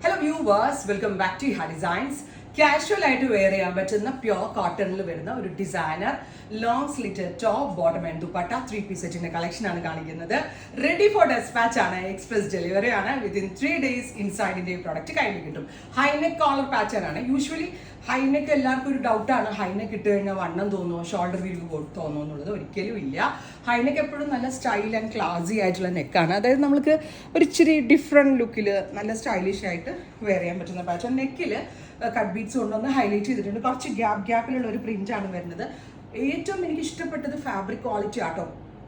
Hello viewers, welcome back to Iha Designs. Casual ആയിട്ട് wear ചെയ്യാൻ പറ്റുന്ന പ്യോർ കോട്ടണിൽ വരുന്ന ഒരു designer long slit top bottom and dupatta 3-piece സെറ്റിന്റെ കളക്ഷൻ ആണ് കാണിക്കുന്നത്. റെഡി ഫോർ ഡെസ്പാച്ച് ആണ്, എക്സ്പ്രസ് ഡെലിവറി ആണ്. വിത്തിൻ 3 days ഇൻസൈഡിന്റെ പ്രോഡക്റ്റ് കയ്യിൽ കിട്ടും. ഹൈനെക്ക് കോളർ പാറ്റേൺ ആണ്. യൂഷ്വലി ഹൈനെക്ക് എല്ലാവർക്കും ഒരു ഡൗട്ടാണ്, ഹൈനെക്ക് ഇട്ട് കഴിഞ്ഞാൽ വണ്ണം തോന്നുമോ, ഷോൾഡർ വീവ് തോന്നുമോ എന്നുള്ളത്. ഒരിക്കലും ഇല്ല. ഹൈനെക്ക് എപ്പോഴും നല്ല സ്റ്റൈൽ ആൻഡ് ക്ലാസി ആയിട്ടുള്ള നെക്കാണ്. അതായത് നമുക്ക് ഒരു ഇച്ചിരി ഡിഫറെൻറ്റ് ലുക്കിൽ നല്ല സ്റ്റൈലിഷ് ആയിട്ട് വെയർ ചെയ്യാൻ പറ്റുന്ന പാറ്റേൺ. നെക്കിൽ കട്ട് ബീറ്റ്സ് കൊണ്ടൊന്ന് ഹൈലൈറ്റ് ചെയ്തിട്ടുണ്ട്. കുറച്ച് ഗ്യാപ്പിലുള്ള ഒരു പ്രിന്റ് ആണ് വരുന്നത്. ഏറ്റവും എനിക്ക് ഇഷ്ടപ്പെട്ടത് ഫാബ്രിക് ക്വാളിറ്റി ആട്ടോ.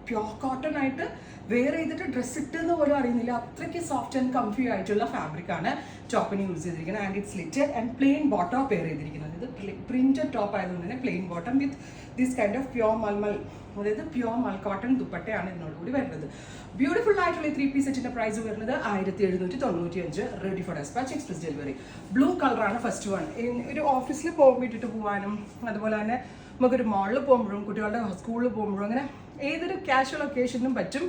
പ്യോർ കോട്ടൺ ആയിട്ട് വെയർ ചെയ്തിട്ട് ഡ്രസ്സ് ഇട്ടെന്ന് പോലും അറിയുന്നില്ല, അത്രയ്ക്ക് സോഫ്റ്റ് ആൻഡ് കംഫി ആയിട്ടുള്ള ഫാബ്രിക് ആണ് ടോപ്പിന് യൂസ് ചെയ്തിരിക്കുന്നത്. And it's slitted and plain bottom wear ചെയ്തിരിക്കുന്നത്. ഇത് പ്രിന്റഡ് ടോപ്പ് ആയതുകൊണ്ട് തന്നെ plain bottom with this kind of pure mulmul, അതായത് പ്യോർ മൽ കോട്ടൺ ദുപ്പട്ടയാണ് ഇതിനോടുകൂടി വരുന്നത്. ബ്യൂട്ടിഫുൾ ആയിട്ടുള്ള 3-piece സെറ്റിന്റെ പ്രൈസ് വരുന്നത് 1795. Ready for despatch, express delivery. Blue കളറാണ് ഫസ്റ്റ് വൺ. ഒരു ഓഫീസിൽ പോകുമ്പോൾ ഇട്ടിട്ട് പോകാനും അതുപോലെ തന്നെ നമുക്കൊരു മാളിൽ പോകുമ്പോഴും കുട്ടികളുടെ സ്കൂളിൽ പോകുമ്പോഴും അങ്ങനെ ഏതൊരു കാഷ്വൽ ഒക്കേഷനും പറ്റും.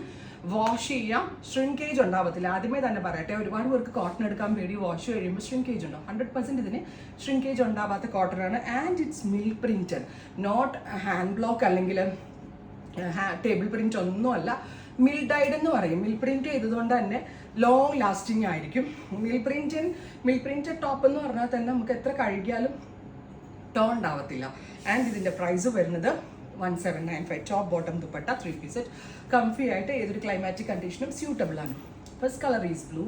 വാഷ് ചെയ്യാം, ഷ്രിങ്കേജ് ഉണ്ടാവത്തില്ല. ആദ്യമേ തന്നെ പറയട്ടെ, ഒരുപാട് പേർക്ക് കോട്ടൺ എടുക്കാൻ വേണ്ടി വാഷ് കഴിയുമ്പോൾ ഷ്രിങ്കേജ് ഉണ്ടാവും. 100% ഇതിന് ഷ്രിങ്കേജ് ഉണ്ടാവാത്ത കോട്ടൺ ആണ്. And it's mill printed, not hand block അല്ലെങ്കിൽ ടേബിൾ പ്രിന്റ് ഒന്നുമല്ല. മിൽ ഡൈഡ് എന്ന് പറയും. മിൽ പ്രിന്റ് ചെയ്തതുകൊണ്ട് തന്നെ ലോങ് ലാസ്റ്റിംഗ് ആയിരിക്കും. മിൽ പ്രിന്റഡ് ടോപ്പ് എന്ന് പറഞ്ഞാൽ തന്നെ നമുക്ക് എത്ര കഴുകിയാലും ടോൺ ഉണ്ടാവത്തില്ല. ആൻഡ് ഇതിന്റെ പ്രൈസ് വരുന്നത് 1795. Top bottom dupatta 3-piece set. Comfy ആയിട്ട് ഏതൊരു ക്ലൈമാറ്റിക് കണ്ടീഷനും സ്യൂട്ടബിൾ ആണ്. First colour is blue,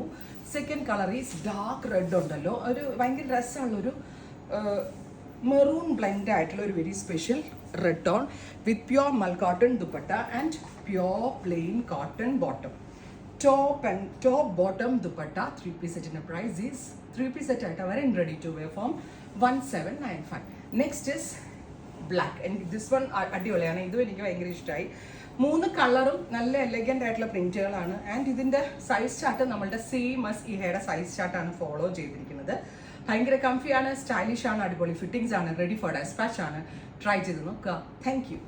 second colour is dark red. ഉണ്ടല്ലോ, ഒരു ഭയങ്കര രസമുള്ളൊരു മെറൂൺ ബ്ലെൻഡ് ആയിട്ടുള്ള ഒരു very special red tone with pure മൽ cotton dupatta and pure plain cotton bottom. Top bottom dupatta 3-piece സെറ്റിന്റെ പ്രൈസ് ഈസ് 3-piece സെറ്റ് ആയിട്ട് അവർ in ready to wear from 1795. Next is black. എനിക്ക് ദിസ് വൺ അടിപൊളിയാണ്. ഇതും എനിക്ക് ഭയങ്കര ഇഷ്ടമായി. 3 കളറും നല്ല എലഗന്റ് ആയിട്ടുള്ള പ്രിന്റുകളാണ്. ആൻഡ് ഇതിന്റെ സൈസ് ചാർട്ട് നമ്മളുടെ സെയിം ആസ് ഇഹയുടെ സൈസ് ചാർട്ടാണ് ഫോളോ ചെയ്തിരിക്കുന്നത്. ഭയങ്കര കംഫിയാണ്, സ്റ്റൈലിഷ് ആണ്, അടിപൊളി ഫിറ്റിംഗ്സ് ആണ്, റെഡി ഫോർ ഡെസ്പാച്ച് ആണ്. ട്രൈ ചെയ്ത് നോക്കുക. Thank you.